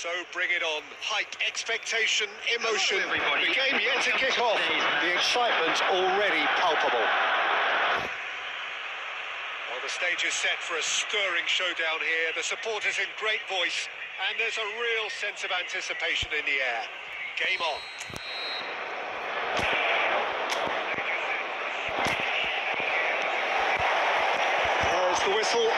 So bring it on. Hype, expectation, emotion. The game yet to kick off. The excitement already palpable. Well, the stage is set for a stirring showdown here. The supporters in great voice, and there's a real sense of anticipation in the air. Game on. There's the whistle.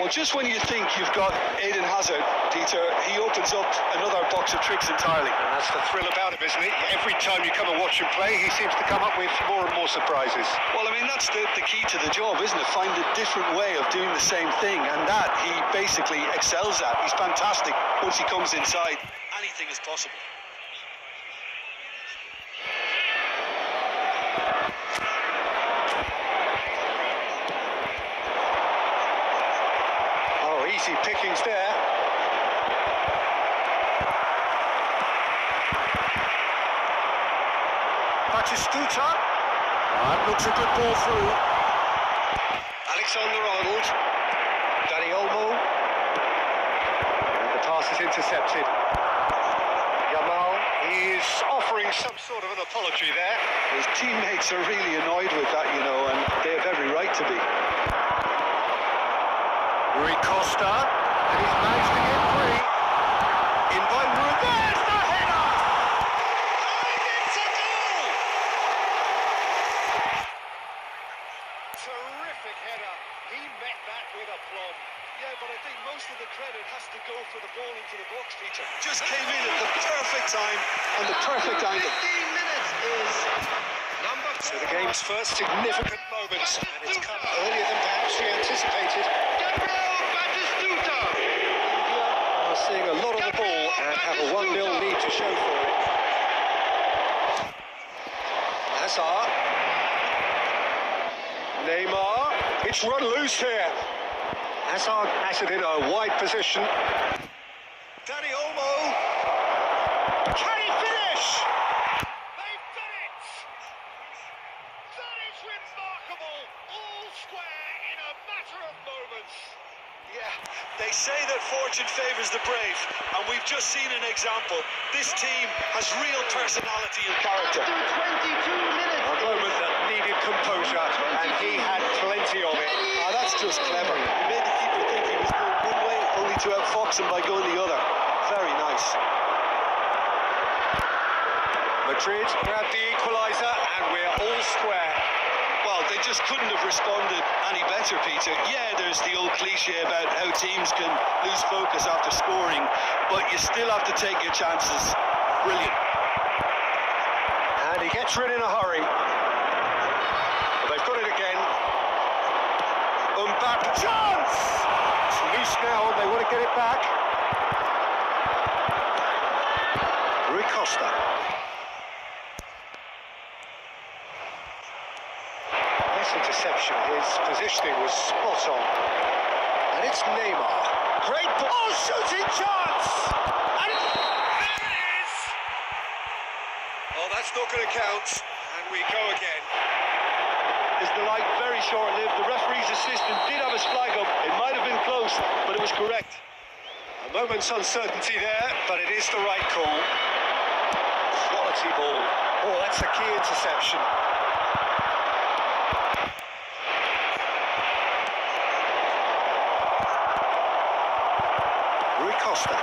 Well, just when you think you've got Eden Hazard, Peter, he opens up another box of tricks entirely. And that's the thrill about him, isn't it? Every time you come and watch him play, he seems to come up with more and more surprises. Well, I mean, that's the key to the job, isn't it? Find a different way of doing the same thing, and that he basically excels at. He's fantastic once he comes inside. Anything is possible. Easy pickings there. Batistuta. That looks a good ball through. Alexander-Arnold. Dani Olmo. And the pass is intercepted. Yamal is offering some sort of an apology there. His teammates are really annoyed with that, you know, and they have every right to be. Rui Costa, and he's managed to get free. In by Rui, there's the header! And it's a goal! Terrific header. He met that with aplomb. Yeah, but I think most of the credit has to go for the ball into the box, Peter. Just came in at the perfect time and the perfect angle. 15 minutes is number 4. So the game's first significant moments, and it's come earlier than perhaps we anticipated. Batistuta! and have a 1-0 lead to show for it. Hazard. Neymar. It's run loose here. Hazard has it in a wide position. Dani Olmo. Can he finish? They've done it! That is remarkable. All square in a matter of moments. Yeah, they say that fortune favours the brave, and we've just seen an example. This team has real personality and character. After 22 minutes. A moment that needed composure, and he had plenty of it. That's just clever. He made the keeper think he was going one way, only to outfox him by going the other. Very nice. Madrid grabbed the equaliser, and we're all square. Well, they just couldn't have responded any better, Peter. Yeah, there's the old cliche about how teams can lose focus after scoring, but you still have to take your chances. Brilliant. And he gets rid in a hurry. But they've got it again. Mbappe, chance! It's loose now, and they want to get it back. Rui Costa. Nice interception. His positioning was spot on. And it's Neymar. Great ball. Oh, shooting chance! And there it is! Oh, that's not going to count. And we go again. Is the light very short-lived? The referee's assistant did have his flag up. It might have been close, but it was correct. A moment's uncertainty there, but it is the right call. Quality ball. Oh, that's a key interception. Rui Costa.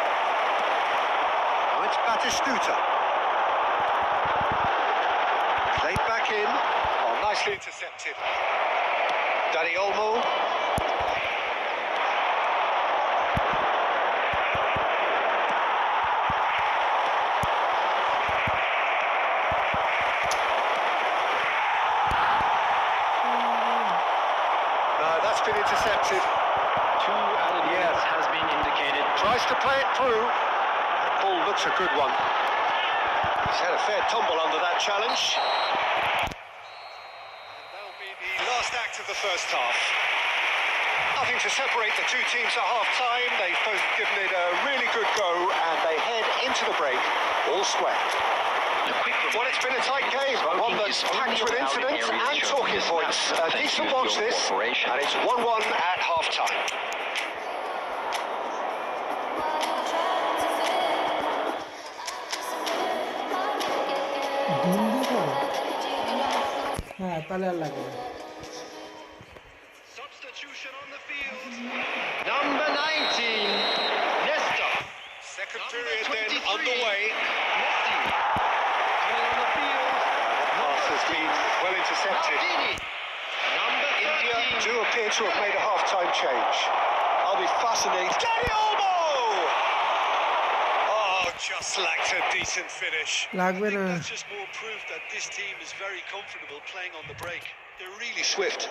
Now it's Batistuta. Played back in. Oh, nicely intercepted. Dani Olmo. That's been intercepted. 2 added minutes has been indicated. Tries to play it through. That ball looks a good one. He's had a fair tumble under that challenge. And that'll be the last act of the first half. Nothing to separate the two teams at half-time. They've both given it a really good go, and they head into the break all square. Well, it's been a tight game, one that's packed with incidents and talking points. A decent watch this, and it's 1-1 at half-time. Substitution on the field. Number 19, Nesta. Second period then underway. Has been well intercepted. India do appear to have made a half-time change. I'll be fascinated. Dani Olmo! Oh, just lacked a decent finish. I think that's just more proof that this team is very comfortable playing on the break. They're really swift.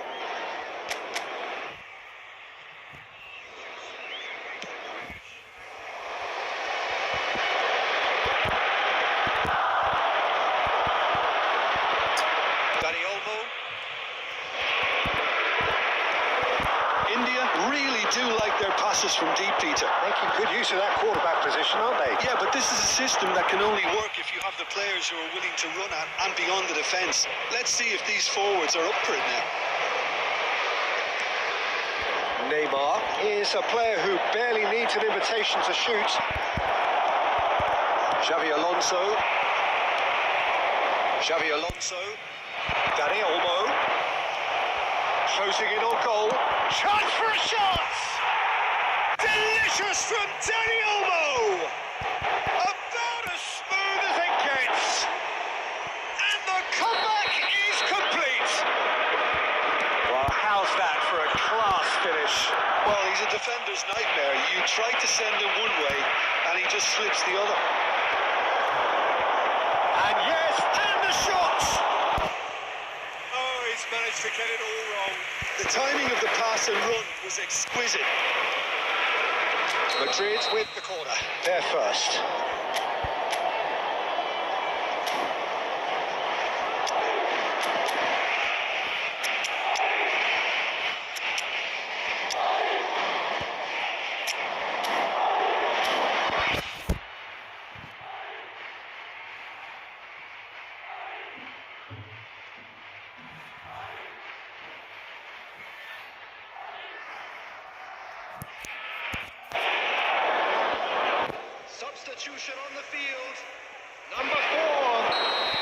India really do like their passes from deep, Peter. Making good use of that quarterback position, aren't they? Yeah, but this is a system that can only work if you have the players who are willing to run at and beyond the defence. Let's see if these forwards are up for it now. Neymar is a player who barely needs an invitation to shoot. Xavi Alonso. Dani Olmo. Closing in on goal. Chance for a shot! Delicious from Dani Olmo! About as smooth as it gets. And the comeback is complete. Well, how's that for a class finish? Well, he's a defender's nightmare. You try to send him one way, and he just slips the other. And yes, and the shot! Oh, he's managed to get it all wrong. The timing of the pass and run was exquisite. Madrid with the corner. They're first. Substitution on the field. Number 4,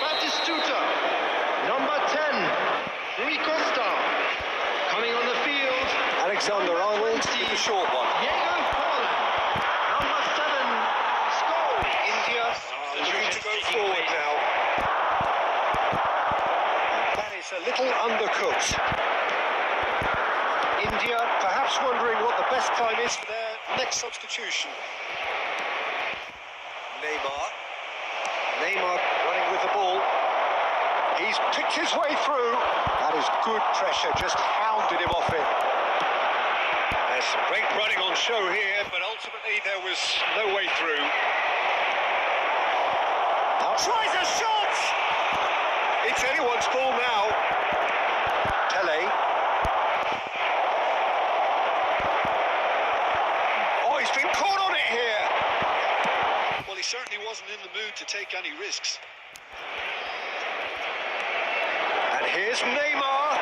Batistuta. Number 10, Rui Costa. Coming on the field. Alexander-Arnold with the short one. Diego Forlan. Number 7, Scholes. India looking to go forward now. That is a little undercooked. India perhaps wondering what the best time is for their next substitution. Neymar running with the ball. He's picked his way through. That is good pressure, just hounded him off it. There's some great running on show here, but ultimately there was no way through. Now tries a shot! It's anyone's ball now. Pele. Oh, he's been caught on it here. Well, he certainly wasn't in the mood to take any risks. And here's Neymar.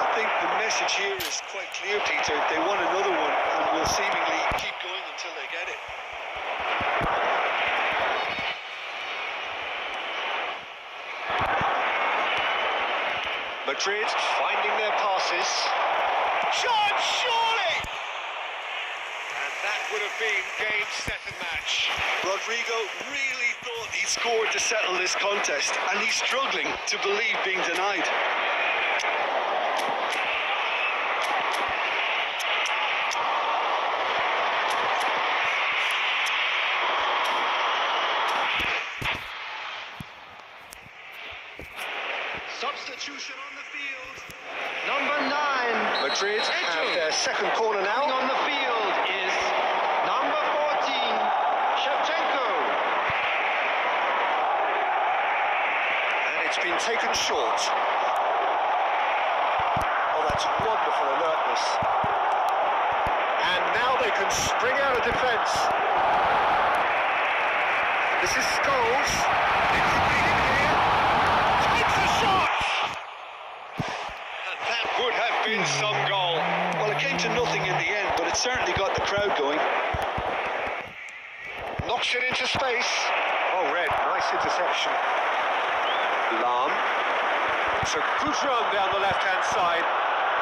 I think the message here is quite clear, Peter. They want another one and will seemingly keep going until they get it. Madrid finding their passes. Shot, surely! And that would have been game, set and match. Rodrigo really thought he scored to settle this contest, and he's struggling to believe being denied. Substitution on the field. Number 9. Madrid have their second corner Coming now. on the field is number 14, Shevchenko. And it's been taken short. Oh, that's wonderful alertness. And now they can spring out of defence. This is Scholes. It could be in here. Takes a shot! And that would have been some goal. Well, it came to nothing in the end, but it certainly got the crowd going. Knocks it into space. Oh, Red, nice interception. Lam. It's a good run down the left-hand side.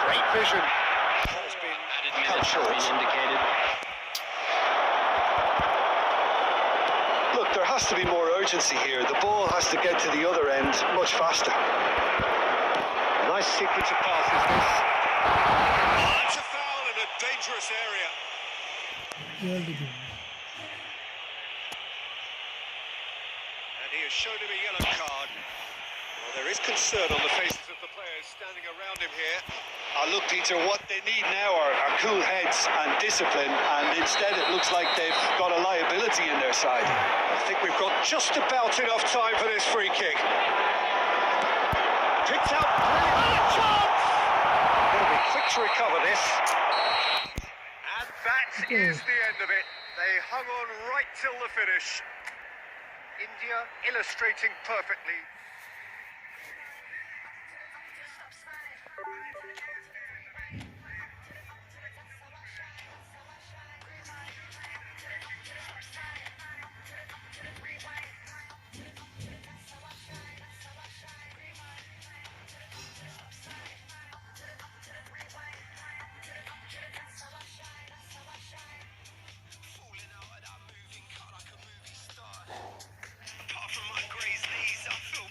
Great vision. Has been cut short. Indicated. Look, there has to be more urgency here. The ball has to get to the other end much faster. Nice sequence of passes, this. Oh, that's a foul in a dangerous area. And he has shown him a yellow card. Well, there is concern on the faces of the players standing around him here. Look, Peter, what they need now are cool heads and discipline, and instead it looks like they've got a liability in their side. I think we've got just about enough time for this free kick. Picked up, brilliant chance! Going to be quick to recover this. And that is the end of it. They hung on right till the finish. India illustrating perfectly. Apart from my grey's knees, I feel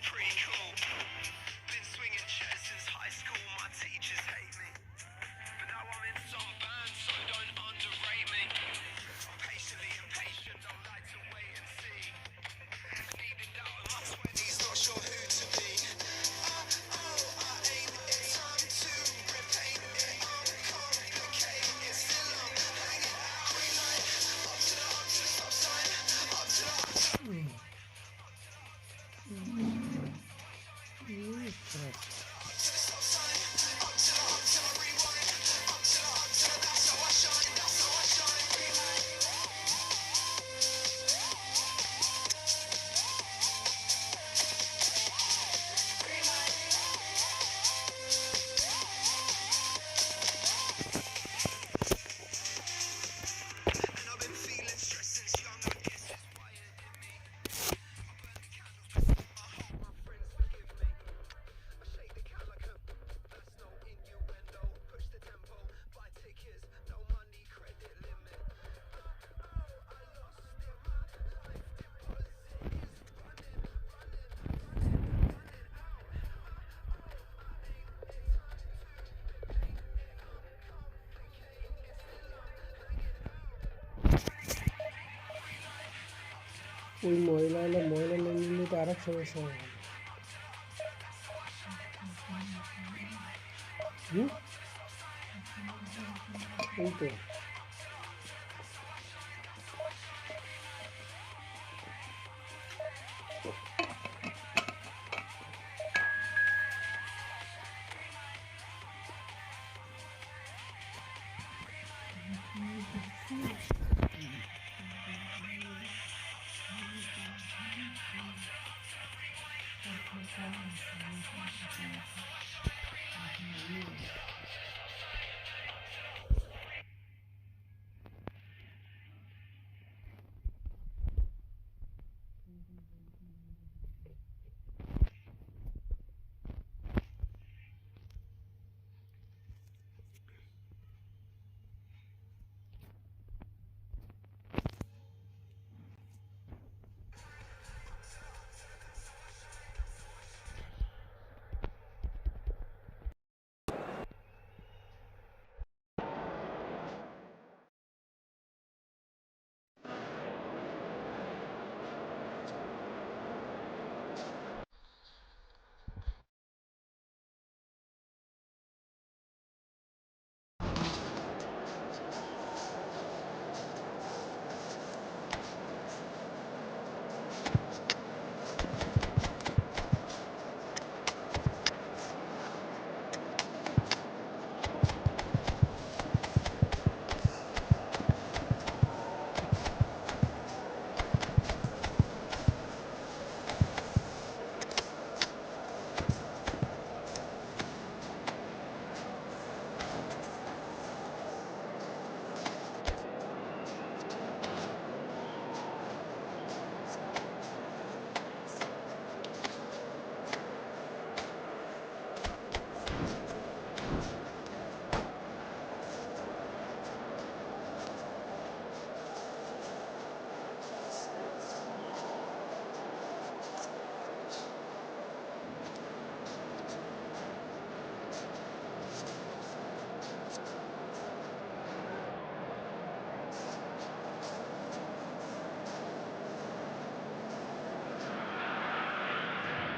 ওই ময়লা নিলে তো আরেক সমস্যা হবে। এই তো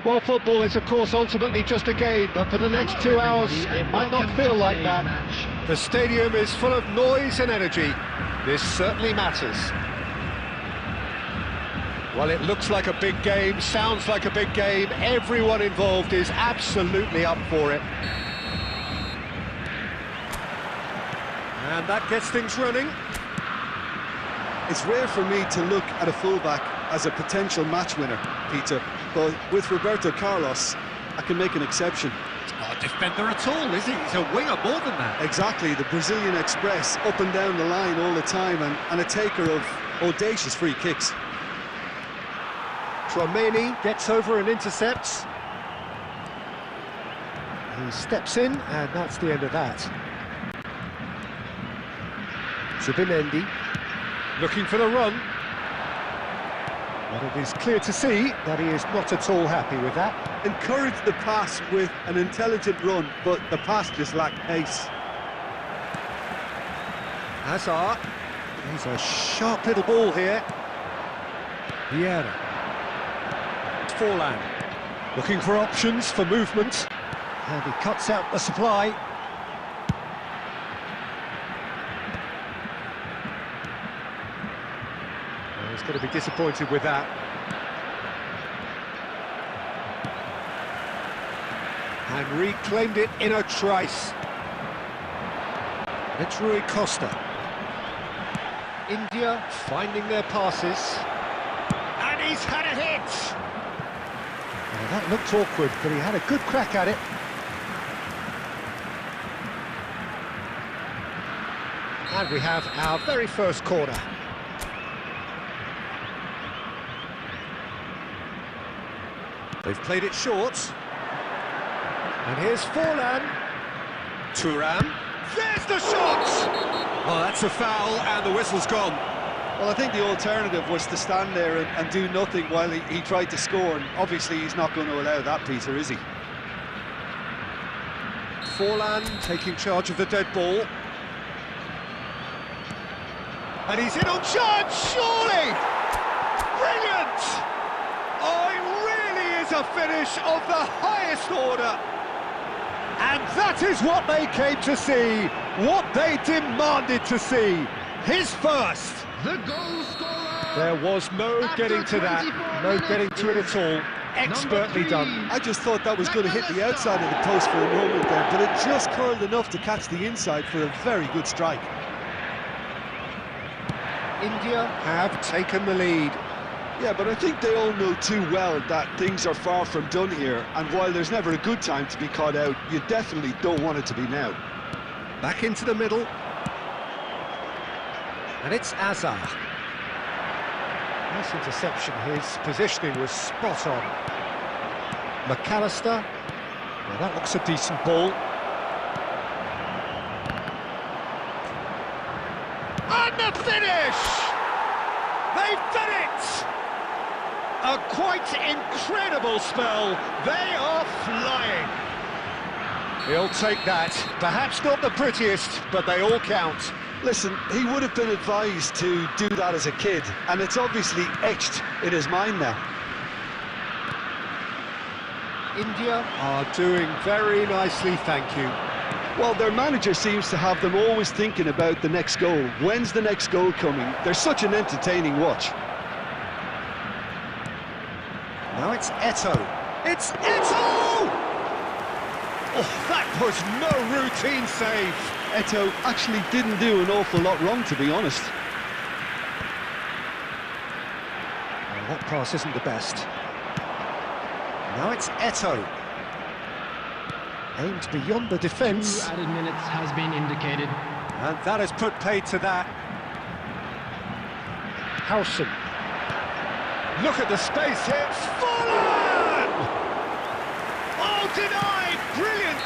Well, football is, of course, ultimately just a game, but for the next 2 hours, it might not feel like that. The stadium is full of noise and energy. This certainly matters. Well, it looks like a big game, sounds like a big game. Everyone involved is absolutely up for it. And that gets things running. It's rare for me to look at a fullback as a potential match winner, Peter, but with Roberto Carlos, I can make an exception. He's not a defender at all, is he? He's a winger more than that. Exactly, the Brazilian Express, up and down the line all the time, and a taker of audacious free kicks. Tromeni gets over and intercepts. He steps in, and that's the end of that. Zubimendi looking for the run. But it is clear to see that he is not at all happy with that. Encouraged the pass with an intelligent run, but the pass just lacked pace. Hazard, he's a sharp little ball here. Vieira. Forlan, looking for options for movement. And he cuts out the supply. He's going to be disappointed with that. And reclaimed it in a trice. It's Rui Costa. India finding their passes. And he's had a hit! Well, that looked awkward, but he had a good crack at it. And we have our very first corner. They've played it short. And here's Forlan. Thuram. There's the shot! Oh, that's a foul, and the whistle's gone. Well, I think the alternative was to stand there and do nothing while he tried to score, and obviously he's not going to allow that, Peter, is he? Forlan taking charge of the dead ball. And he's in on charge, surely! Brilliant! Oh, it really is a finish of the highest order. And that is what they came to see, what they demanded to see. His first. The goal scorer. There was no getting to that, no getting to it at all. Expertly done. I just thought that was going to hit the outside of the post for a moment there, but it just curled enough to catch the inside for a very good strike. India have taken the lead. Yeah, but I think they all know too well that things are far from done here, and while there's never a good time to be caught out, you definitely don't want it to be now. Back into the middle. And it's Azar. Nice interception, his positioning was spot on. McAllister. Well, that looks a decent ball. And the finish! They've done it! A quite incredible spell. They are flying. He'll take that. Perhaps not the prettiest, but they all count. Listen, he would have been advised to do that as a kid, and it's obviously etched in his mind now. India are doing very nicely, thank you. Well, their manager seems to have them always thinking about the next goal. When's the next goal coming? They're such an entertaining watch. Now it's Eto. It's Eto! Oh, that was no routine save. Eto actually didn't do an awful lot wrong, to be honest. Well, that pass isn't the best. Now it's Eto. Aimed beyond the defence. 2 added minutes has been indicated. And that has put paid to that. Howson. Look at the space here. Fallen! Oh, denied! Brilliant!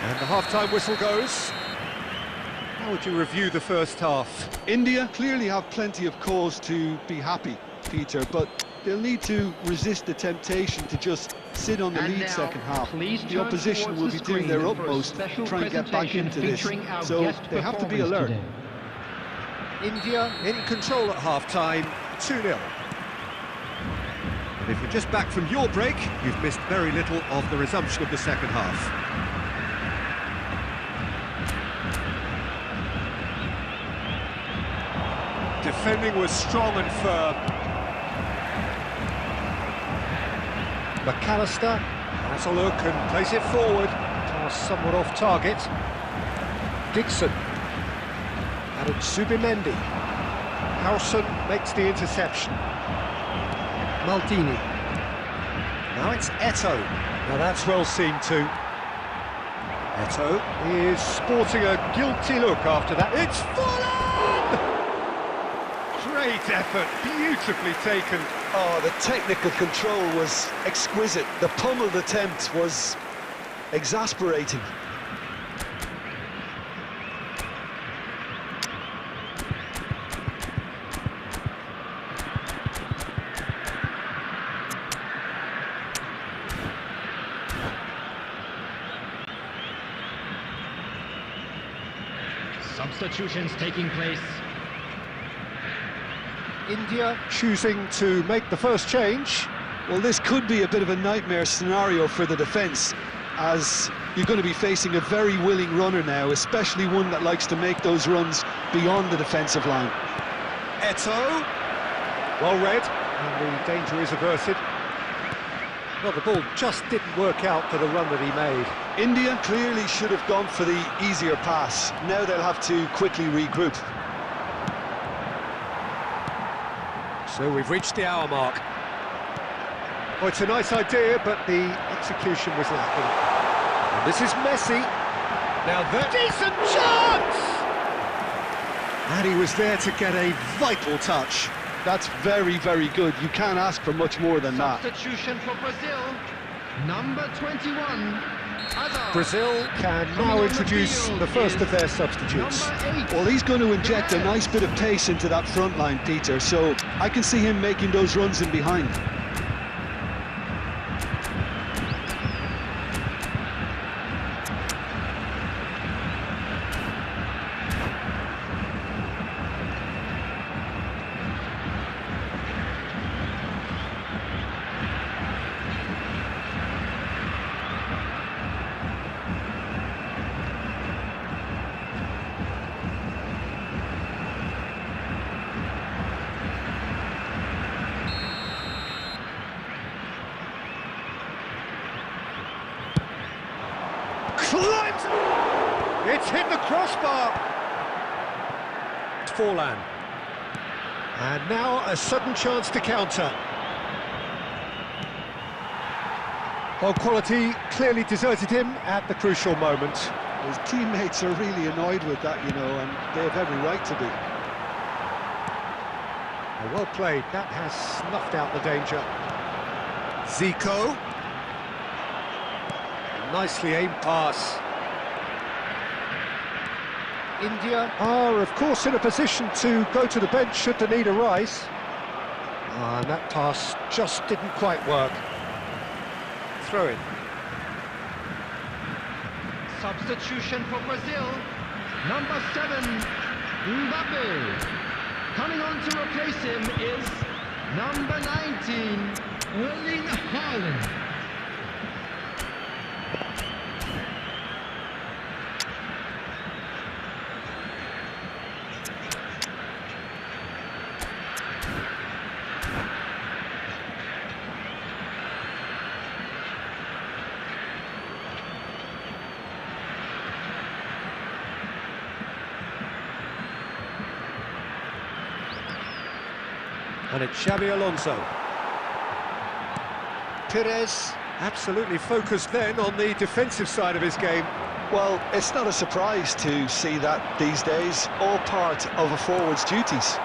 And the half-time whistle goes. How would you review the first half? India clearly have plenty of cause to be happy, Peter, but they'll need to resist the temptation to just sit on the And lead now, second half. please The turn opposition towards will the be doing their screen for a utmost to special try and get back presentation into this, featuring our so guest they have to be performers alert. today. India in control at half-time, 2-0. And if you're just back from your break, you've missed very little of the resumption of the second half. Defending was strong and firm. McAllister has a look and plays it forward. Pass somewhat off target. Dixon. And it's Subimendi. Howson makes the interception. Maldini. Now it's Eto. Now that's well seen too. Eto is sporting a guilty look after that. It's Fallen! Great effort, beautifully taken. Oh, the technical control was exquisite. The pummeled attempt was exasperating. Substitutions taking place. India choosing to make the first change. Well, this could be a bit of a nightmare scenario for the defence, as you're going to be facing a very willing runner now, especially one that likes to make those runs beyond the defensive line. Eto, well read, and the danger is averted. Well, the ball just didn't work out for the run that he made. India clearly should have gone for the easier pass. Now they'll have to quickly regroup. So we've reached the hour mark. Oh, it's a nice idea, but the execution was lacking. And this is Messi. Now that decent chance! And he was there to get a vital touch. That's very, very good. You can't ask for much more than that. Substitution for Brazil. Number 21. Azar. Brazil can now introduce the first of their substitutes. Number 8. Well, he's going to inject a nice bit of pace into that front line, Peter, so I can see him making those runs in behind. Forlan. And now a sudden chance to counter. Well, quality clearly deserted him at the crucial moment. His teammates are really annoyed with that, you know, and they have every right to be. Well played, that has snuffed out the danger. Zico. Nicely aimed pass. India are, of course, in a position to go to the bench should the need arise. And that pass just didn't quite work. Throw in. Substitution for Brazil. Number 7, Mbappe. Coming on to replace him is number 19, Erling Haaland. And it's Xabi Alonso. Perez absolutely focused then on the defensive side of his game. Well, it's not a surprise to see that these days, all part of a forward's duties.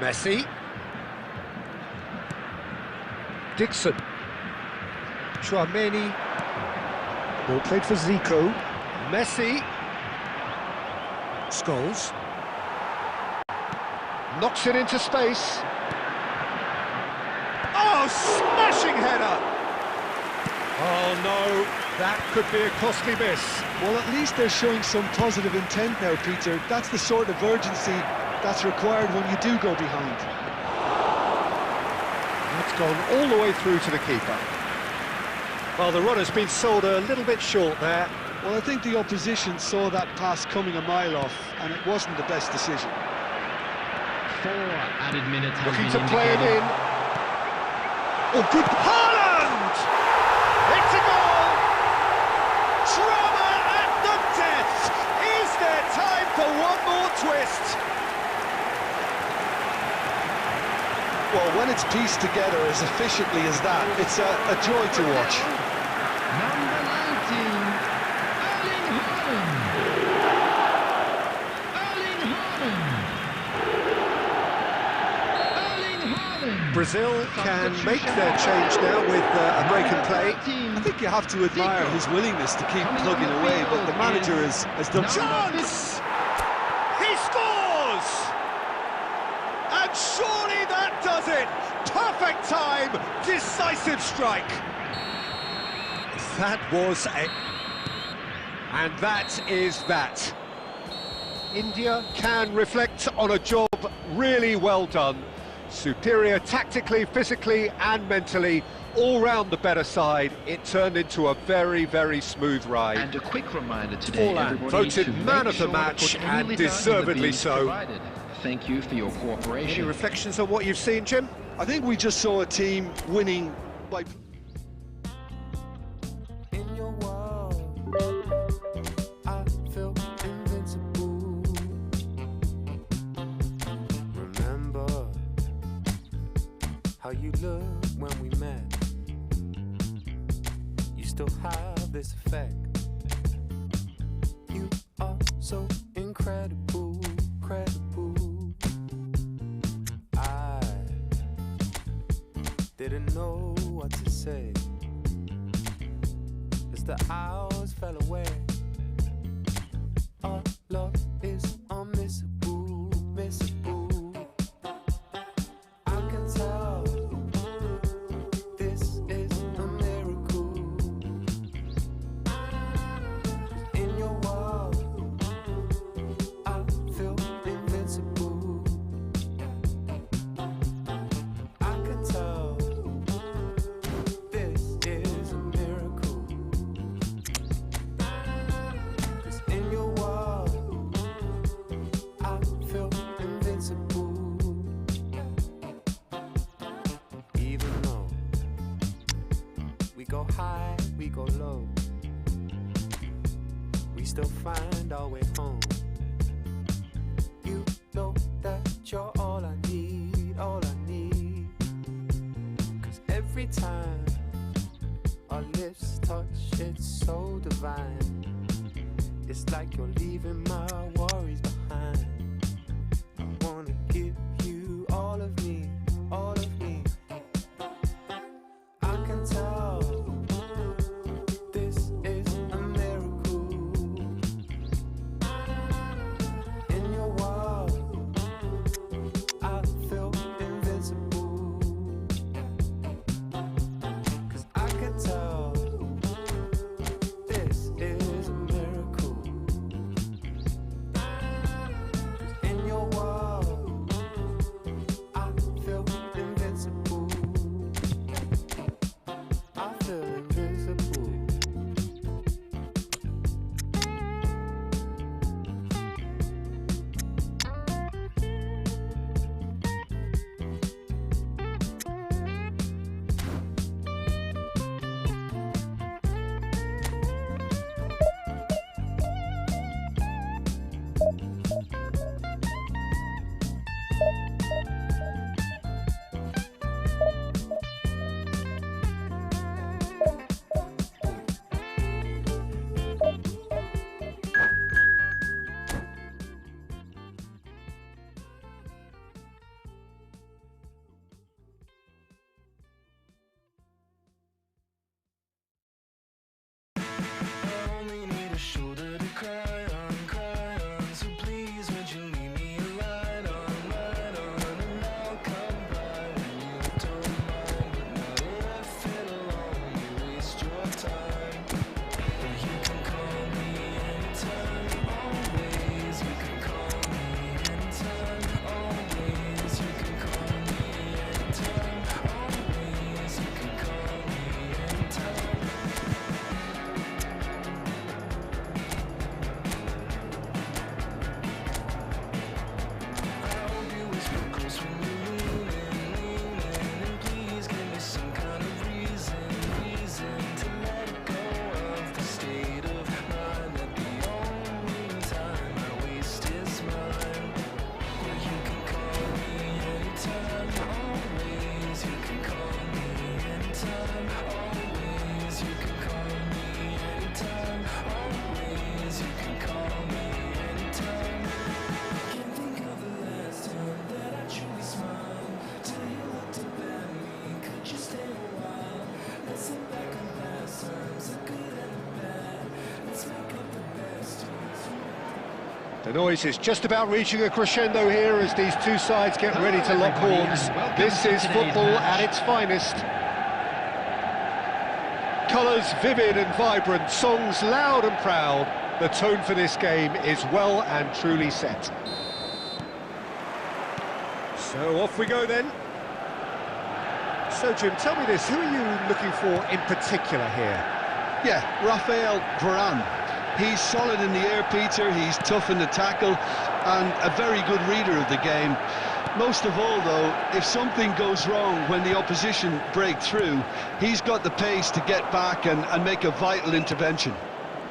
Messi. Dixon. Chouameni. Ball played for Zico. Messi. Scholes. Knocks it into space. Oh, smashing header! Oh no, that could be a costly miss. Well, at least they're showing some positive intent now, Peter. That's the sort of urgency that's required when you do go behind. That's gone all the way through to the keeper. Well, the runner's been sold a little bit short there. Well, I think the opposition saw that pass coming a mile off, and it wasn't the best decision. 4 added minutes have Looking been to play it indicated. in. Oh, good. Haaland! It's a goal! Drama at the death! Is there time for one more twist? Well, when it's pieced together as efficiently as that, it's a joy to watch. Number 19, Erling Haaland. Erling Haaland. Erling Haaland. Brazil can make their change now with a break and play. I think you have to admire his willingness to keep plugging away, but the manager has done... Chance! He scores! And surely that does it! Perfect time, decisive strike. That was a... And that is that. India can reflect on a job really well done. Superior tactically, physically and mentally, all round the better side. It turned into a very, very smooth ride. And a quick reminder today, Forlan everybody, voted to man make of the sure to match, put and any litter in the deservedly bins so. provided. Thank you for your Any cooperation. reflections on what you've seen, Jim? I think we just saw a team winning by... In your world, I feel invincible. Remember how you looked when we met. You still have this effect. You are so incredible, credible. I didn't know what to say as the hours fell away. Our love is unmissable, missable. I can tell this is a miracle. In your world, I feel invincible. I can tell this is a miracle. 'Cause in your world, I feel invincible. Even though we go high, we go low, we still find our way home. You know that you're all I need, all I need. 'Cause every time our lips touch, it's so divine. It's like you're leaving my worries behind. I wanna give you all of me, all of me. I can tell this is a miracle. In your world, I feel invincible. 'Cause I can tell this is a miracle. 'Cause in your world, I feel invincible. I feel invisible. Only need a shoulder to cry on, so please would you leave me a light on, and I'll come by when you don't mind. But now that I feel alone, you waste your time. But you can call me anytime, always. You can call me anytime, always. You can call me anytime, always. You can call me anytime. The noise is just about reaching a crescendo here as these two sides get ready to lock horns. This is football at its finest. Colours vivid and vibrant, songs loud and proud. The tone for this game is well and truly set. So off we go then. So Jim, tell me this, who are you looking for in particular here? Yeah, Rafael Varane. He's solid in the air, Peter, he's tough in the tackle, and a very good reader of the game. Most of all, though, if something goes wrong when the opposition break through, he's got the pace to get back and make a vital intervention.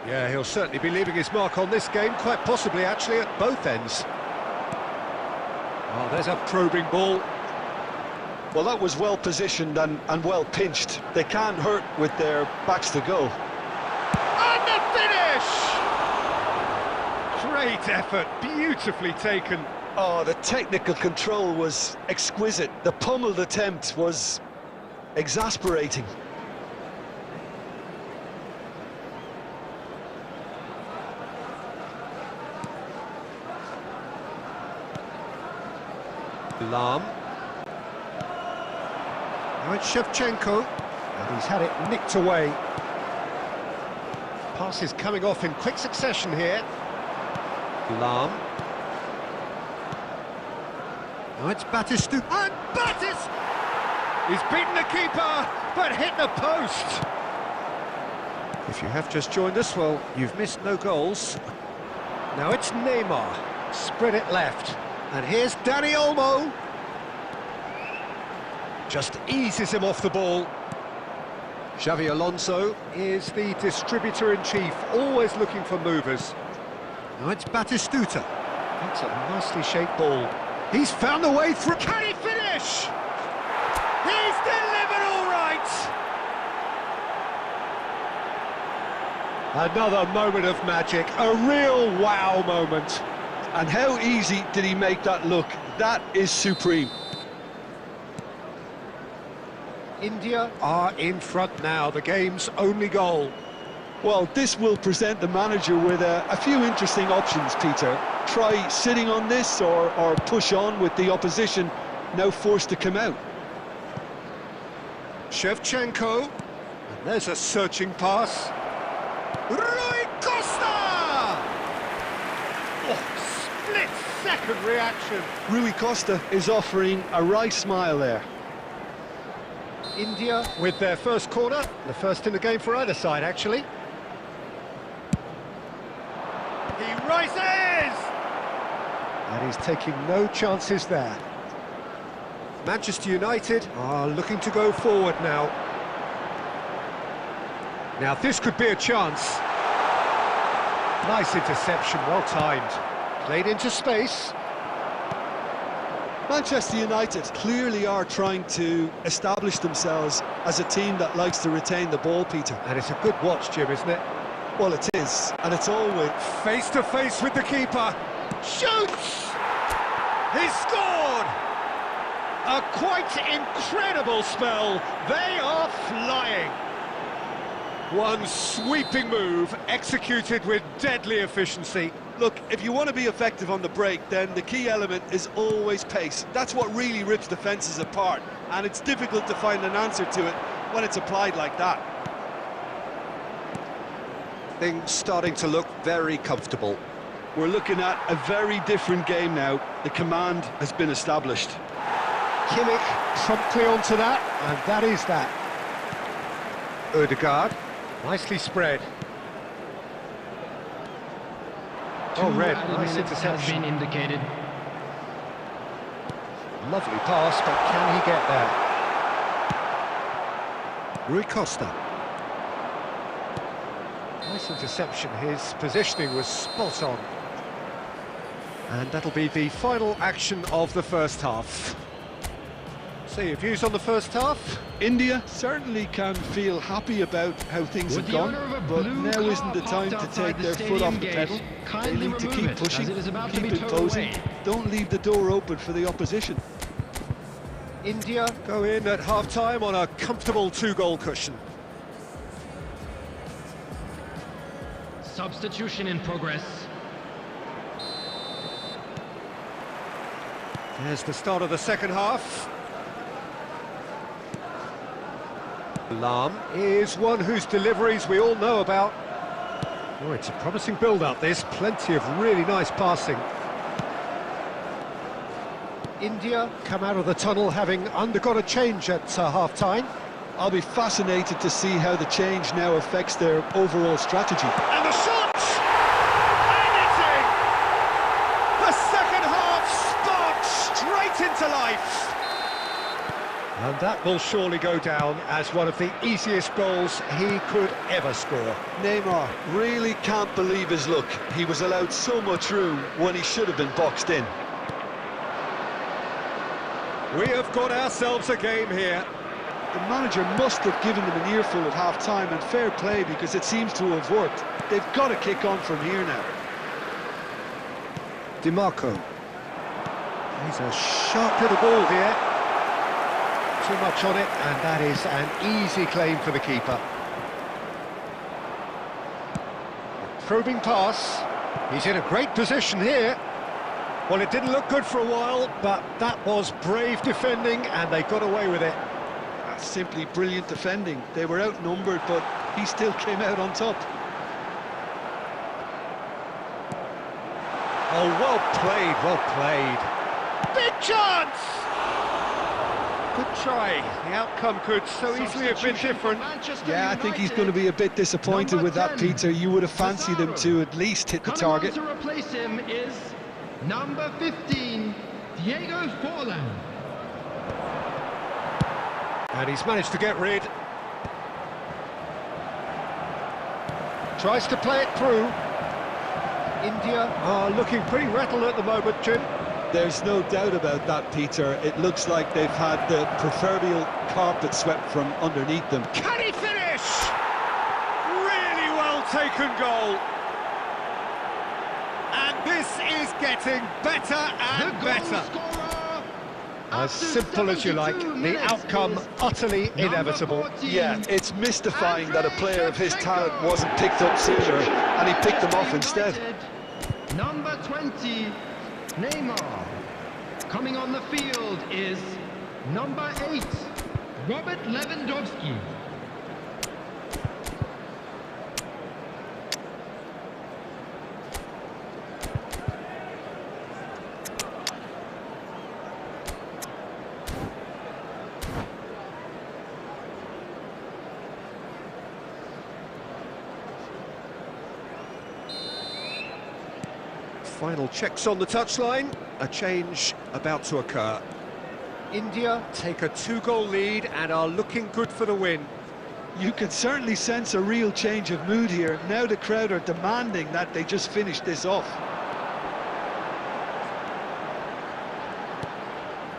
Yeah, he'll certainly be leaving his mark on this game, quite possibly actually at both ends. Oh, there's a probing ball. Well, that was well positioned and well pinched. They can't hurt with their backs to go. And the finish! Great effort, beautifully taken. Oh, the technical control was exquisite. The pummeled attempt was exasperating. Lam. Now it's Shevchenko, and he's had it nicked away. Passes coming off in quick succession here. Lam. Now it's Batistu, and Batis! He's beaten the keeper, but hit the post. If you have just joined us, well, you've missed no goals. Now it's Neymar, spread it left. And here's Dani Olmo. Just eases him off the ball. Xavi Alonso is the distributor-in-chief, always looking for movers. Now it's Batistuta. That's a nicely shaped ball. He's found the way through. Can he finish? He's delivered all right! Another moment of magic, a real wow moment. And how easy did he make that look? That is supreme. India are in front now, the game's only goal. Well, this will present the manager with a few interesting options, Peter. Try sitting on this or push on with the opposition now forced to come out. Shevchenko, and there's a searching pass. Rui Costa! Oh, split-second reaction. Rui Costa is offering a wry smile there. India with their first corner, the first in the game for either side, actually. He rises! And he's taking no chances there. Manchester United are looking to go forward now. Now this could be a chance. Nice interception, well timed. Played into space. Manchester United clearly are trying to establish themselves as a team that likes to retain the ball, Peter. And it's a good watch, Jim, isn't it? Well, it is, and it's always... Face to face with the keeper. Shoots! He's scored! A quite incredible spell. They are flying. One sweeping move, executed with deadly efficiency. Look, if you want to be effective on the break, then the key element is always pace. That's what really rips defences apart, and it's difficult to find an answer to it when it's applied like that. Things starting to look very comfortable. We're looking at a very different game now. The command has been established. Kimmich promptly onto that, and that is that. Odegaard, nicely spread. Oh, red, nice interception. Has been indicated. Lovely pass, but can he get there? Rui Costa. Nice interception, his positioning was spot on. And that'll be the final action of the first half. So your views on the first half? India certainly can feel happy about how things have gone, but now isn't the time to take their foot off the pedal. They need to keep pushing, keep imposing. Don't leave the door open for the opposition. India go in at half-time on a comfortable two-goal cushion. Substitution in progress. There's the start of the second half. Lam is one whose deliveries we all know about. Oh, it's a promising build-up, there's plenty of really nice passing. India come out of the tunnel having undergone a change at half-time. I'll be fascinated to see how the change now affects their overall strategy. And the shot! And it's in! The second half sparked straight into life. And that will surely go down as one of the easiest goals he could ever score. Neymar really can't believe his luck. He was allowed so much room when he should have been boxed in. We have got ourselves a game here. The manager must have given them an earful at half-time, and fair play because it seems to have worked. They've got to kick on from here now. DiMarco. He's a sharp little ball here. Too much on it, and that is an easy claim for the keeper. Probing pass. He's in a great position here. Well, it didn't look good for a while, but that was brave defending, and they got away with it. That's simply brilliant defending. They were outnumbered, but he still came out on top. Oh, well played, well played. Big chance! Good try. The outcome could so easily have been different. Yeah, I think he's going to be a bit disappointed with that, Peter. You would have fancied him to at least hit the target. Coming on to replace him is number 15, Diego Forlan. And he's managed to get rid. Tries to play it through. India are looking pretty rattled at the moment, Jim. There's no doubt about that, Peter. It looks like they've had the proverbial carpet swept from underneath them. Can he finish? Really well taken goal. And this is getting better and better. As simple as you like, the outcome utterly inevitable. Yeah, it's mystifying that a player of his talent wasn't picked up sooner, and he picked them off instead. Number 20, Neymar. Coming on the field is number 8, Robert Lewandowski. Final checks on the touchline. A change about to occur. India take a 2-goal lead and are looking good for the win. You can certainly sense a real change of mood here. Now the crowd are demanding that they just finish this off.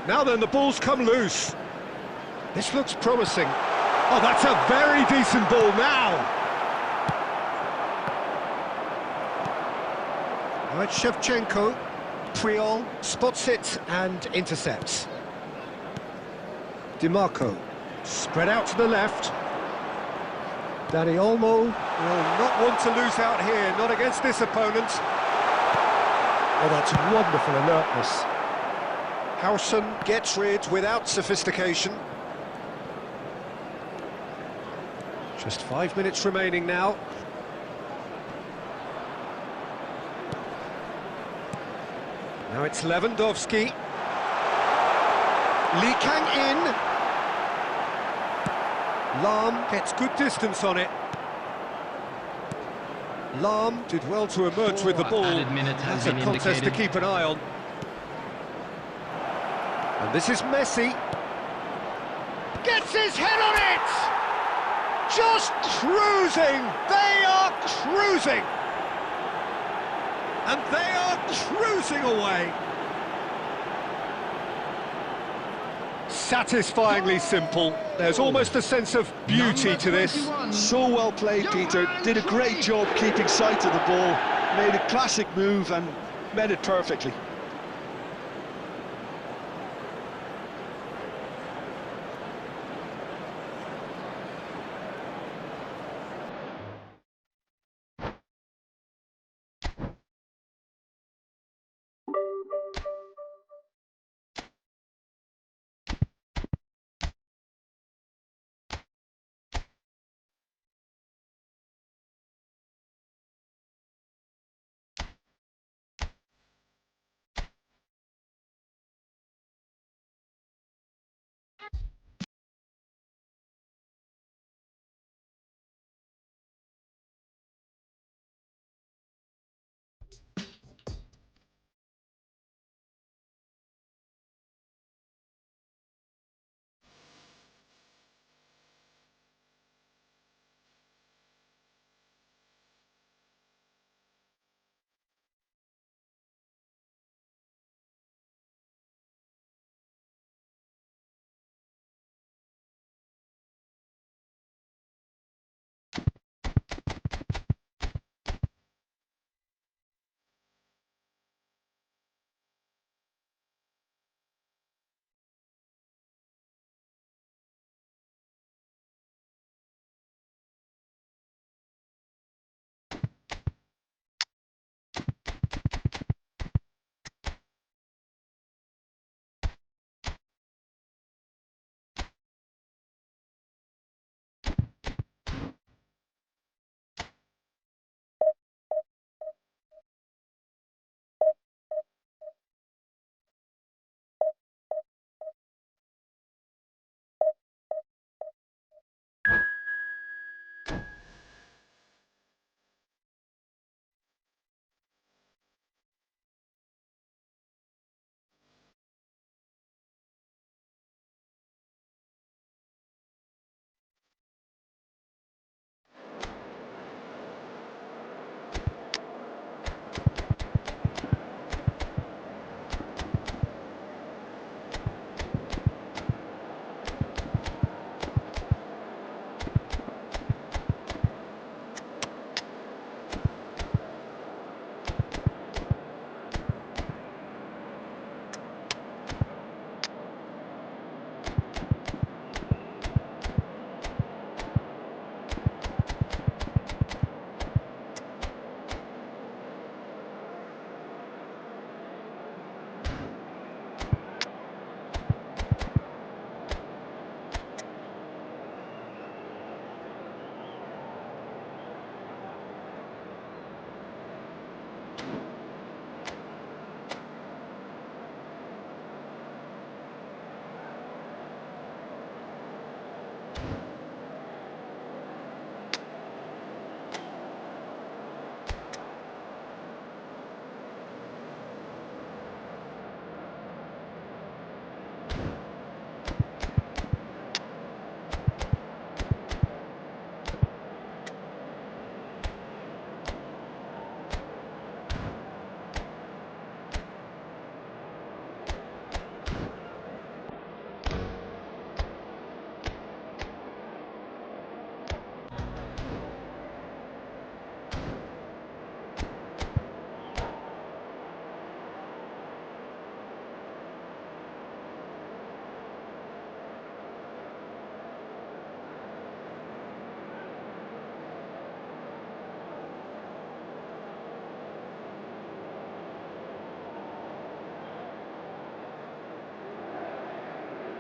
Now then, the ball's come loose. This looks promising. Oh, that's a very decent ball now. Right, Shevchenko, Priol spots it and intercepts. DiMarco, spread out to the left. Dani Olmo will not want to lose out here, not against this opponent. Oh, that's wonderful alertness. Howson gets rid without sophistication. Just 5 minutes remaining now. Now it's Lewandowski. Lee Kang in. Lam gets good distance on it. Lam did well to emerge with the ball. That's a contest to keep an eye on. And this is Messi. Gets his head on it! Just cruising! They are cruising! And they are cruising away. Satisfyingly simple. There's almost a sense of beauty to this. So well played, Peter. Did a great job keeping sight of the ball. Made a classic move and met it perfectly.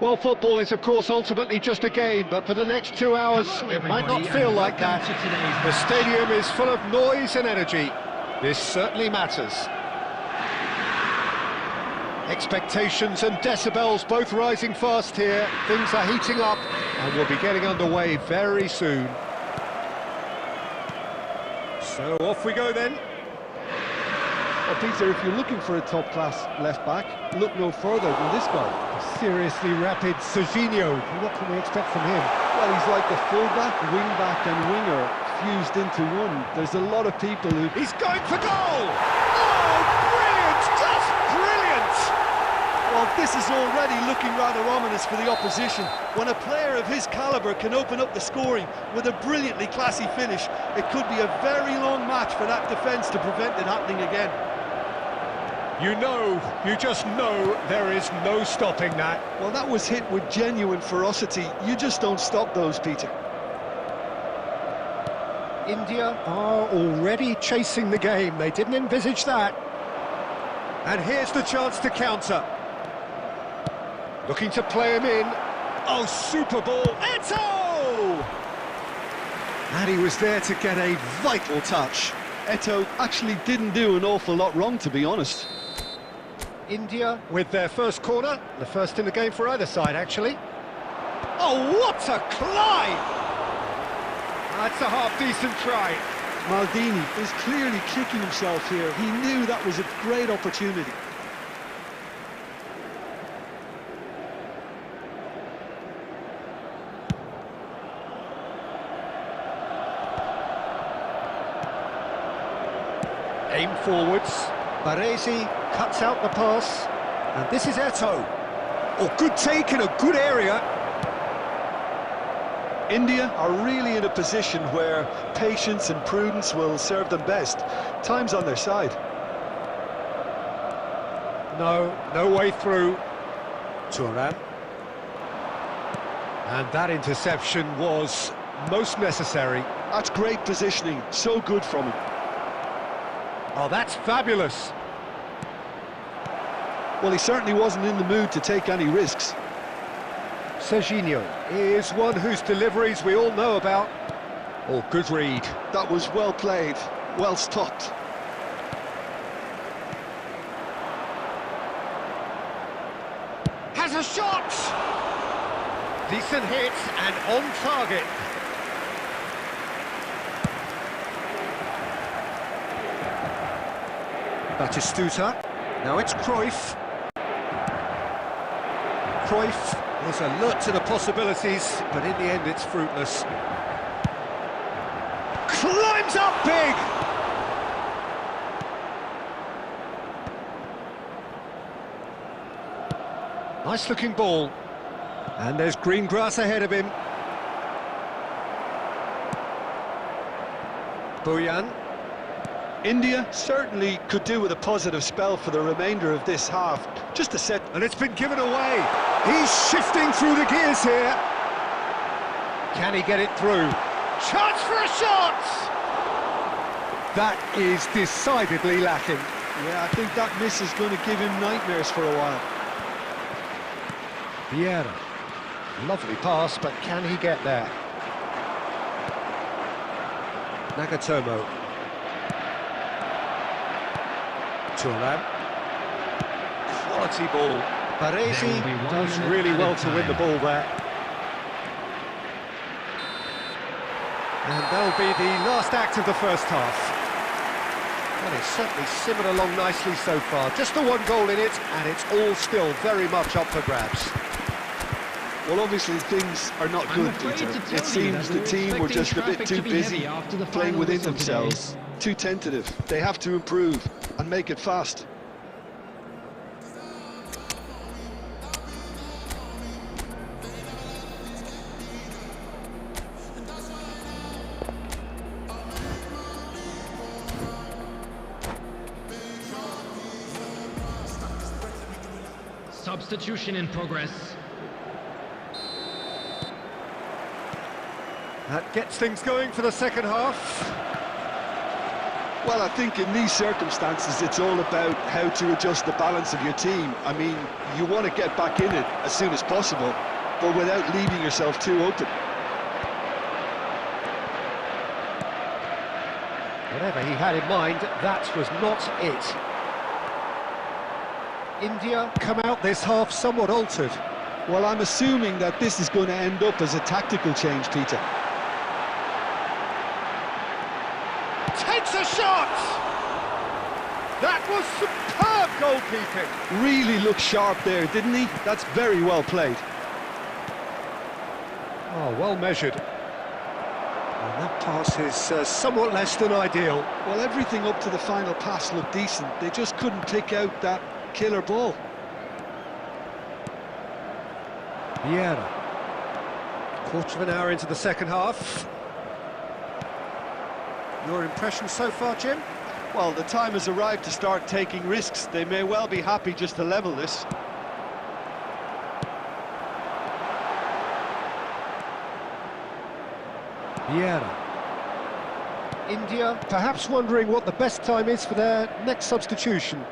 Well, football is, of course, ultimately just a game, but for the next 2 hours, it might not feel like that. The stadium is full of noise and energy. This certainly matters. Expectations and decibels both rising fast here. Things are heating up, and we'll be getting underway very soon. So off we go then. Well, Peter, if you're looking for a top-class left-back, look no further than this guy. Seriously rapid Serginho. What can we expect from him? Well, he's like a full-back, wing-back and winger fused into one. There's a lot of people who... He's going for goal! Oh, brilliant! Just brilliant! Well, this is already looking rather ominous for the opposition. When a player of his calibre can open up the scoring with a brilliantly classy finish, it could be a very long match for that defence to prevent it happening again. You just know there is no stopping that. Well, that was hit with genuine ferocity. You just don't stop those, Peter. India are already chasing the game. They didn't envisage that. And here's the chance to counter. Looking to play him in. Oh, super ball. Eto'o! And he was there to get a vital touch. Eto'o actually didn't do an awful lot wrong, to be honest. India with their first corner, the first in the game for either side, actually. Oh, what a climb! That's a half-decent try. Maldini is clearly kicking himself here. He knew that was a great opportunity. Aim forwards. Baresi cuts out the pass. And this is Eto'o. Oh, good take in a good area. India are really in a position where patience and prudence will serve them best. Time's on their side. No way through. Turan. And that interception was most necessary. That's great positioning, so good from him. Oh, that's fabulous. Well, he certainly wasn't in the mood to take any risks. Serginho is one whose deliveries we all know about. Oh, good read. That was well played, well stopped. Has a shot! Decent hit and on target. Batistuta. Now it's Cruyff. Cruyff was alert to the possibilities, but in the end it's fruitless. Climbs up big! Nice looking ball. And there's green grass ahead of him. Boyan. India certainly could do with a positive spell for the remainder of this half. Just a set. And it's been given away. He's shifting through the gears here. Can he get it through? Chance for a shot! That is decidedly lacking. Yeah, I think that miss is going to give him nightmares for a while. Vieira. Lovely pass, but can he get there? Nagatomo. Turan. Quality ball. Baresi does really well to win the ball there. And that'll be the last act of the first half. Well, it's certainly simmered along nicely so far. Just the one goal in it, and it's all still very much up for grabs. Well, obviously things are not good, Peter. It seems the team were just a bit too busy playing within themselves. Too tentative. They have to improve and make it fast. Substitution in progress. That gets things going for the second half. Well, I think in these circumstances, it's all about how to adjust the balance of your team. I mean, you want to get back in it as soon as possible, but without leaving yourself too open. Whatever he had in mind, that was not it. India come out this half somewhat altered. Well, I'm assuming that this is going to end up as a tactical change, Peter. Takes a shot! That was superb goalkeeping. Really looked sharp there, didn't he? That's very well played. Oh, well measured. And that pass is somewhat less than ideal. Well, everything up to the final pass looked decent. They just couldn't pick out that killer ball. Vieira. Quarter of an hour into the second half. Your impression so far, Jim? Well, the time has arrived to start taking risks. They may well be happy just to level this. Vieira. India perhaps wondering what the best time is for their next substitution.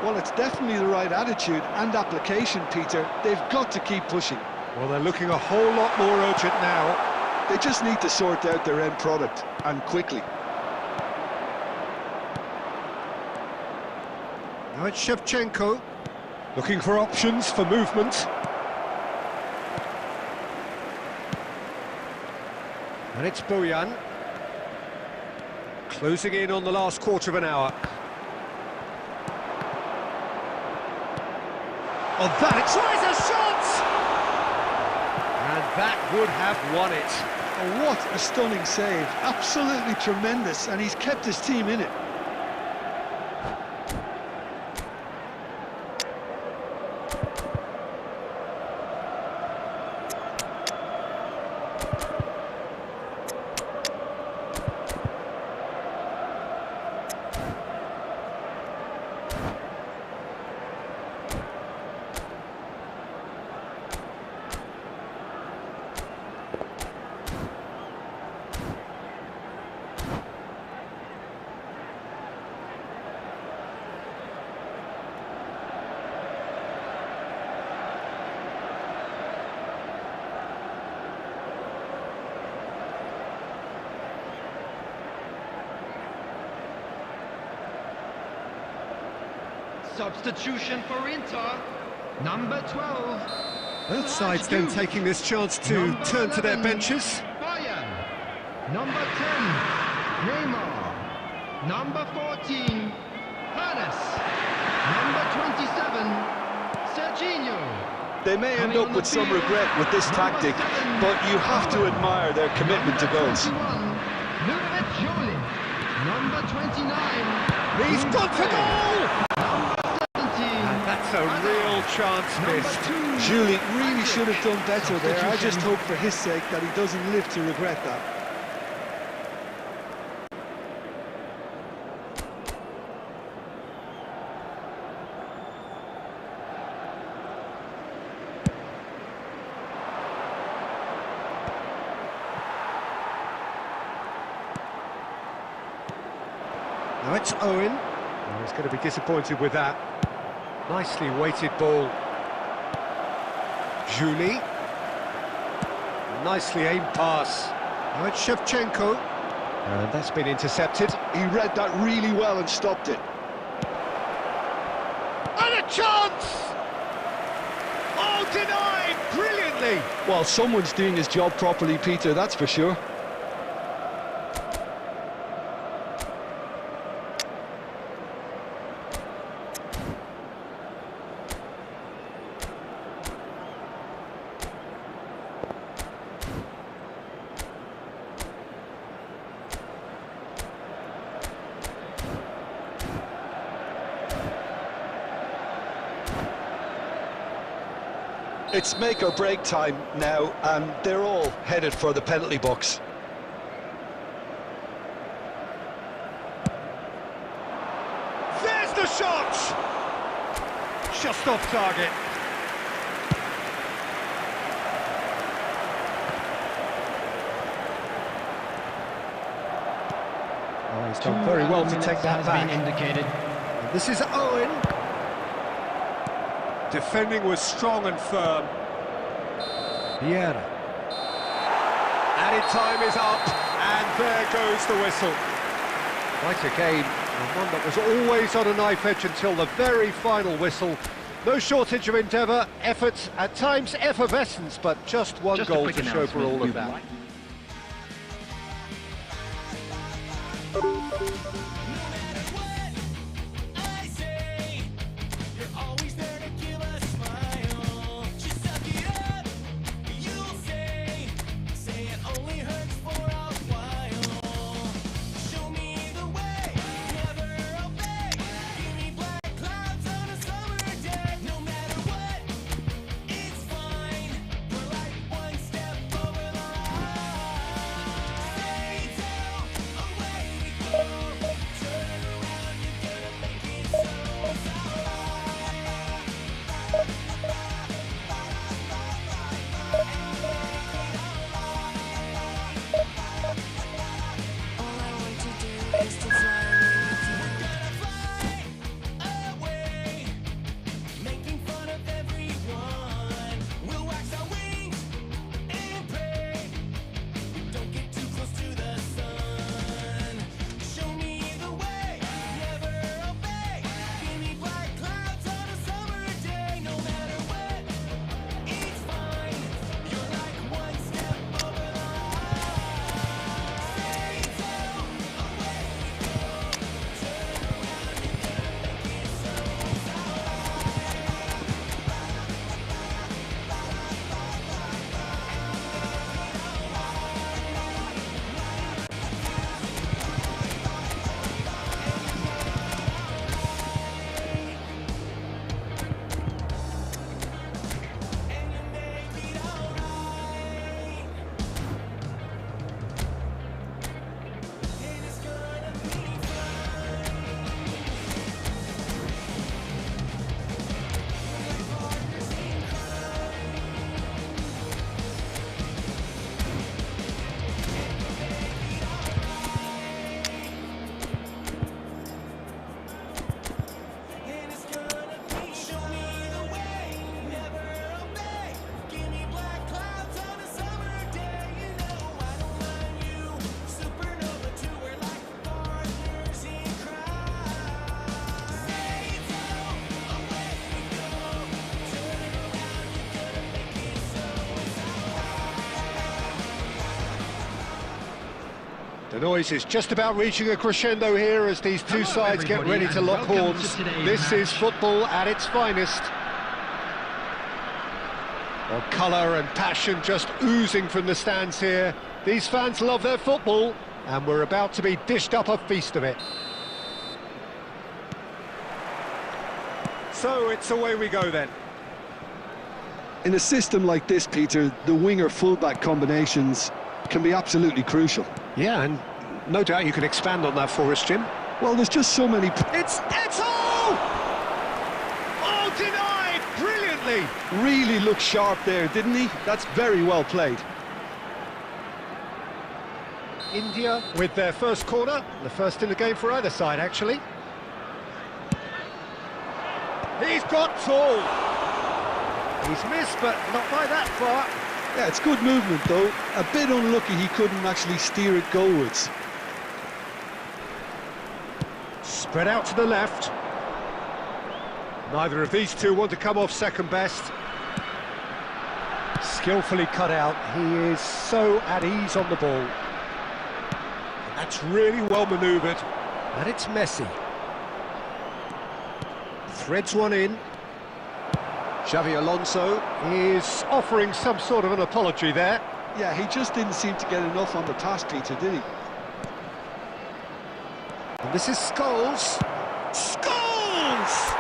Well, it's definitely the right attitude and application, Peter. They've got to keep pushing. Well, they're looking a whole lot more urgent now. They just need to sort out their end product, and quickly. Now it's Shevchenko, looking for options for movement. And it's Bojan, closing in on the last quarter of an hour. Oh, that tries a shot! And that would have won it. Oh, what a stunning save. Absolutely tremendous, and he's kept his team in it. Substitution for Inter, number 12. Both sides then taking this chance to turn to their benches. Bayern. Number 10, Neymar. Number 14, Hannes. Number 27, Serginho. They may end up with some regret with this tactic, but you have to admire their commitment to goals. Number 29. He's gone for goal! And that's a real chance missed. Julie really should have done better there. I just hope for his sake that he doesn't live to regret that. Now it's Owen. Oh, he's going to be disappointed with that. Nicely weighted ball. Julie. Nicely aimed pass. Now it's Shevchenko. And that's been intercepted. He read that really well and stopped it. And a chance! Oh, denied brilliantly! Well, someone's doing his job properly, Peter, that's for sure. It's make or break time now, and they're all headed for the penalty box. There's the shot! Just off target. He's done very well to take that back. Indicated. This is Owen. Defending was strong and firm. Vieira. Added time is up, and there goes the whistle. Quite a game, and one that was always on a knife edge until the very final whistle. No shortage of endeavour, effort, at times effervescence, but just one goal to show for all of that. The noise is just about reaching a crescendo here as these two sides get ready to lock horns. This is football at its finest. Well, colour and passion just oozing from the stands here. These fans love their football, and we're about to be dished up a feast of it. So it's away we go then. In a system like this, Peter, the winger-fullback combinations can be absolutely crucial. Yeah, and no doubt you can expand on that for us, Jim. Well, there's just so many... It's Eto! Oh, denied brilliantly! Really looked sharp there, didn't he? That's very well played. India with their first corner, the first in the game for either side, actually. He's got tall. He's missed, but not by that far. Yeah, it's good movement, though. A bit unlucky he couldn't actually steer it goalwards. Spread out to the left. Neither of these two want to come off second best. Skillfully cut out. He is so at ease on the ball. That's really well manoeuvred. And it's Messi. Threads one in. Xavi Alonso is offering some sort of an apology there. Yeah, he just didn't seem to get enough on the pass, Peter, did he? And this is Scholes. Scholes!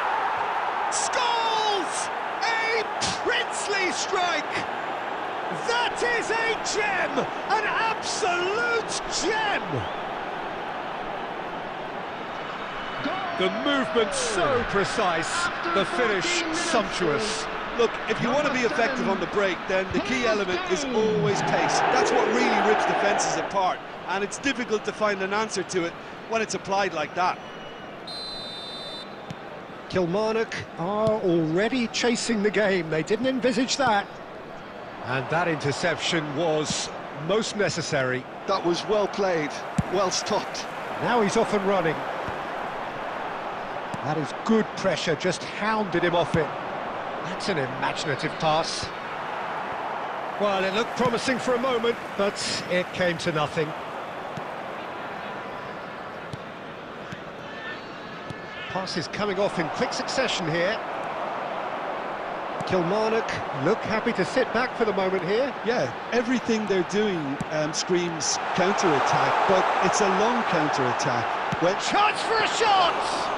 Scholes! A princely strike! That is a gem! An absolute gem! The movement so precise, the finish sumptuous. Look, if you want to be effective on the break, then the key element is always pace. That's what really rips defences apart. and it's difficult to find an answer to it when it's applied like that. Kilmarnock are already chasing the game. They didn't envisage that. And that interception was most necessary. That was well played, well stopped. Now he's off and running. That is good pressure, just hounded him off it. That's an imaginative pass. Well, it looked promising for a moment, but it came to nothing. Passes coming off in quick succession here. Kilmarnock look happy to sit back for the moment here. Yeah, everything they're doing screams counter-attack, but it's a long counter-attack. Chance for a shot!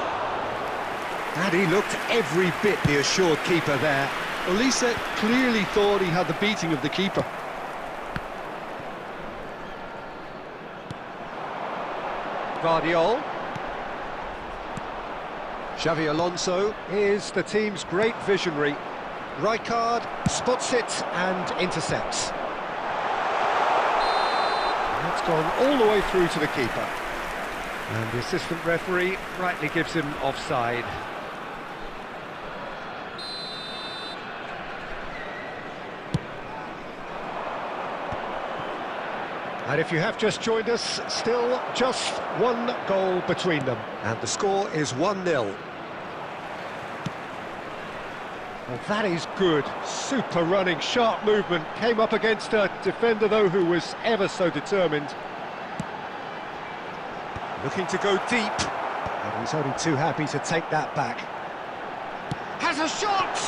And he looked every bit the assured keeper there. Olise clearly thought he had the beating of the keeper. Guardiola. Xavi Alonso is the team's great visionary. Rijkaard spots it and intercepts. That's gone all the way through to the keeper. And the assistant referee rightly gives him offside. And if you have just joined us, still just one goal between them. And the score is 1-0. Well, that is good. Super running, sharp movement. Came up against a defender, though, who was ever so determined. Looking to go deep. And he's only too happy to take that back. Has a shot!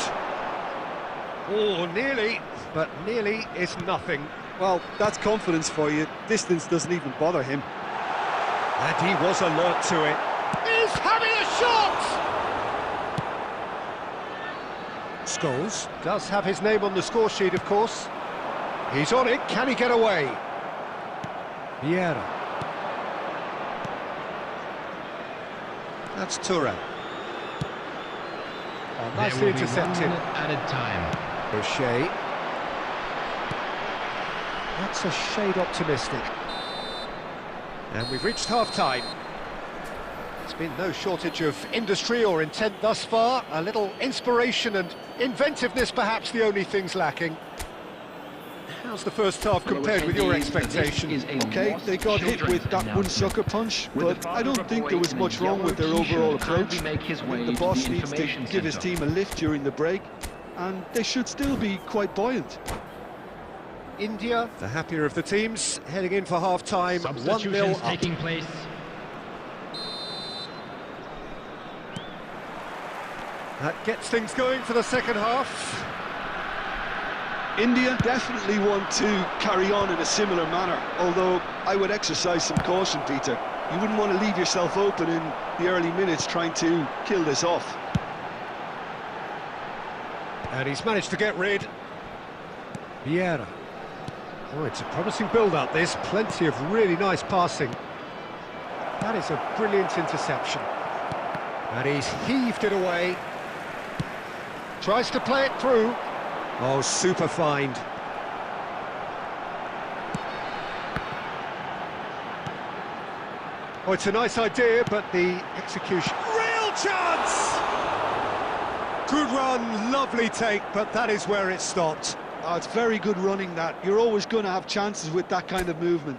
Oh, nearly. But nearly is nothing. Well, that's confidence for you. Distance doesn't even bother him. And he was alert to it. He's having a shot! Scholes does have his name on the score sheet, of course. He's on it. Can he get away? Vieira. That's Touré. Oh, nicely intercepted. Added time. O'Shea. That's a shade optimistic. And we've reached half-time. It's been no shortage of industry or intent thus far. A little inspiration and inventiveness, perhaps the only things lacking. How's the first half compared with your expectations? Okay, they got hit with that one sucker punch, but I don't think there was much wrong with their overall approach. The boss needs to give his team a lift during the break, and they should still be quite buoyant. India, the happier of the teams, heading in for half-time, 1-0 Substitutions up. taking place. That gets things going for the second half. India definitely want to carry on in a similar manner, although I would exercise some caution, Peter. You wouldn't want to leave yourself open in the early minutes trying to kill this off. And he's managed to get rid. Vieira. Oh, it's a promising build-up, this. Plenty of really nice passing. That is a brilliant interception. And he's heaved it away. Tries to play it through. Oh, super find. Oh, it's a nice idea, but the execution... Real chance! Good run, lovely take, but that is where it stopped. Oh, it's very good running, that. You're always going to have chances with that kind of movement.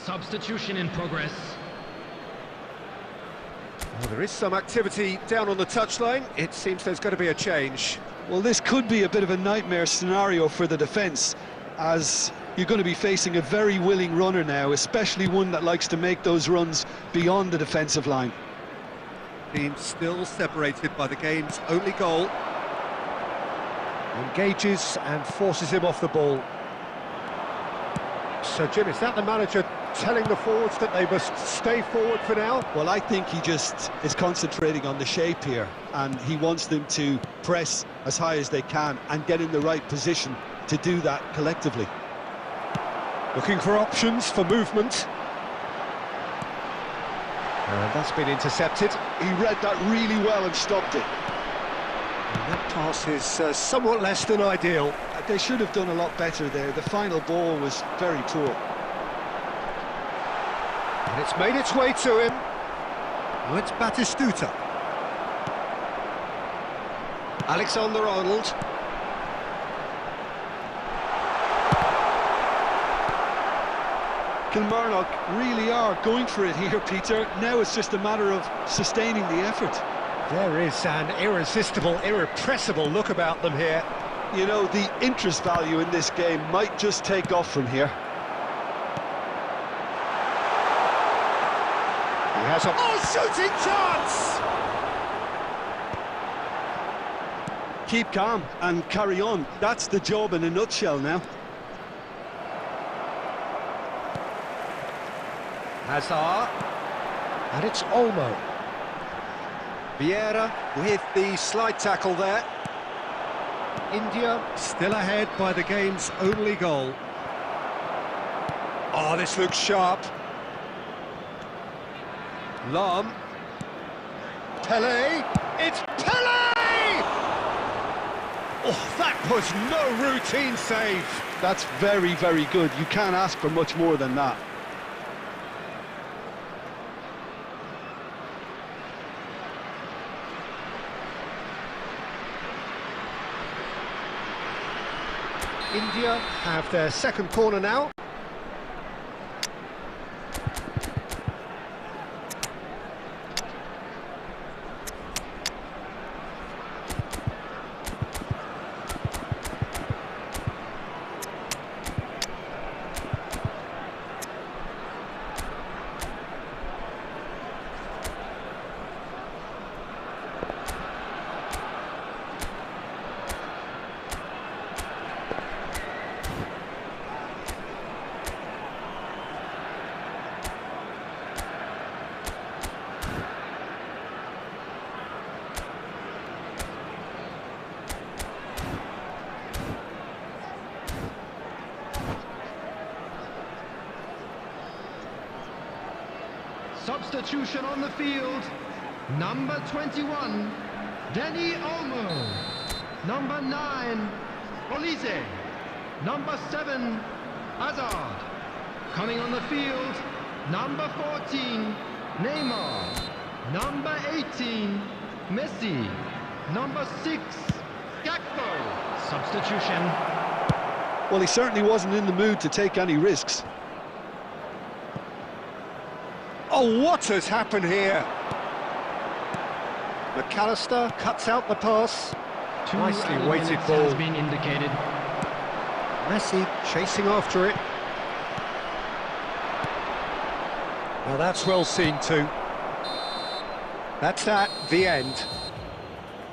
Substitution in progress. Well, there is some activity down on the touchline. It seems there's going to be a change. Well, this could be a bit of a nightmare scenario for the defence, as you're going to be facing a very willing runner now, especially one that likes to make those runs beyond the defensive line. Team still separated by the game's only goal. Engages and forces him off the ball. So, Jim, is that the manager telling the forwards that they must stay forward for now? Well, I think he just is concentrating on the shape here, and he wants them to press as high as they can and get in the right position to do that collectively. Looking for options for movement. And that's been intercepted. He read that really well and stopped it. And that pass is somewhat less than ideal. They should have done a lot better there. The final ball was very poor. And it's made its way to him. Now it's Batistuta. Alexander-Arnold. Kilmarnock really are going for it here, Peter. Now it's just a matter of sustaining the effort. There is an irresistible, irrepressible look about them here. You know, the interest value in this game might just take off from here. He has a shooting chance! Keep calm and carry on. That's the job in a nutshell now. Hazard. And it's Olmo. Vieira with the slide tackle there. India still ahead by the game's only goal. Oh, this looks sharp. Lam. Pele. It's Pele! Oh, that was no routine save. That's very, very good. You can't ask for much more than that. India have their second corner now. Substitution on the field. Number 21, Danny Olmo. Number 9, Olise. Number 7, Hazard. Coming on the field, number 14, Neymar. Number 18, Messi. Number 6, Gakpo. Substitution. Well, he certainly wasn't in the mood to take any risks. Oh, what has happened here? McAllister cuts out the pass. Nicely weighted ball. Has been indicated. Messi chasing after it. Well, that's well seen too. That's the end.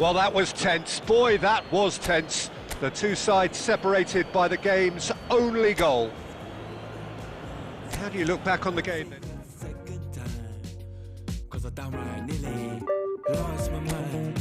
Well, that was tense. Boy, that was tense. The two sides separated by the game's only goal. How do you look back on the game then? I downright nearly lost my mind.